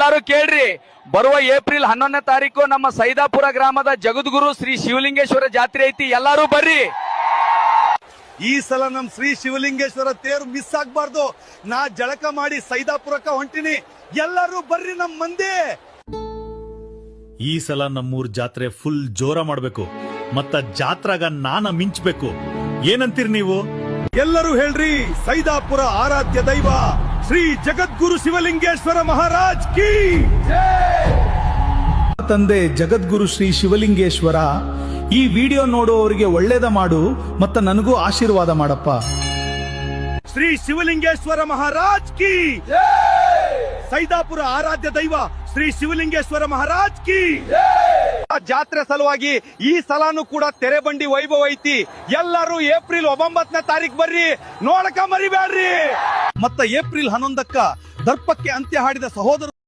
ಎಲ್ಲಾರು ಕೇಳ್ರಿ, ಬರುವ ಏಪ್ರಿಲ್ 11ನೇ ತಾರೀಕು ನಮ್ಮ ಸೈದಾಪುರ ಗ್ರಾಮದ ಜಗದ್ಗುರು ಶ್ರೀ ಶಿವಲಿಂಗೇಶ್ವರ ಜಾತ್ರೆ ಐತಿ. ಎಲ್ಲಾರು ಬರ್ರಿ. ಈ ಸಲ ನಮ್ ಶ್ರೀ ಶಿವಲಿಂಗೇಶ್ವರ ತೇರು ಮಿಸ್ ಆಗ್ಬಾರ್ದು. ನಾ ಜಳಕ ಮಾಡಿ ಸೈದಾಪುರಕ್ಕ ಹೊಂಟಿನಿ, ಎಲ್ಲರೂ ಬರ್ರಿ ನಮ್ ಮಂದಿ. ಈ ಸಲ ನಮ್ಮೂರ್ ಜಾತ್ರೆ ಫುಲ್ ಜೋರ ಮಾಡ್ಬೇಕು, ಮತ್ತ ಜಾತ್ರಾಗ ನಾನ ಮಿಂಚ್ಬೇಕು. ಏನಂತೀರಿ ನೀವು? ಎಲ್ಲರೂ ಹೇಳ್ರಿ, ಸೈದಾಪುರ ಆರಾಧ್ಯ ದೈವ ಶ್ರೀ ಜಗದ್ಗುರು ಶಿವಲಿಂಗೇಶ್ವರ ಮಹಾರಾಜ್ ಕಿ ತಂದೆ ಜಗದ್ಗುರು ಶ್ರೀ ಶಿವಲಿಂಗೇಶ್ವರ, ಈ ವಿಡಿಯೋ ನೋಡುವವರಿಗೆ ಒಳ್ಳೇದ ಮಾಡು ಮತ್ತ ನನಗೂ ಆಶೀರ್ವಾದ ಮಾಡಪ್ಪ. ಶ್ರೀ ಶಿವಲಿಂಗೇಶ್ವರ ಮಹಾರಾಜ್ ಕಿ ಸೈದಾಪುರ ಆರಾಧ್ಯ ದೈವ ಶ್ರೀ ಶಿವಲಿಂಗೇಶ್ವರ ಮಹಾರಾಜ್ ಕಿ. ಜಾತ್ರೆ ಸಲುವಾಗಿ ಈ ಸಲಾನು ಕೂಡ ತೆರೆಬಂಡಿ ವೈಭವ ಐತಿ. ಎಲ್ಲರೂ ಏಪ್ರಿಲ್ 9ನೇ ತಾರೀಕು ಬರ್ರಿ, ನೋಡಕ ಮರಿಬೇಡ್ರಿ. ಮತ್ತ ಏಪ್ರಿಲ್ 11ಕ್ಕ ದರ್ಪಕ್ಕೆ ಅಂತ್ಯ ಹಾಡಿದ ಸಹೋದರ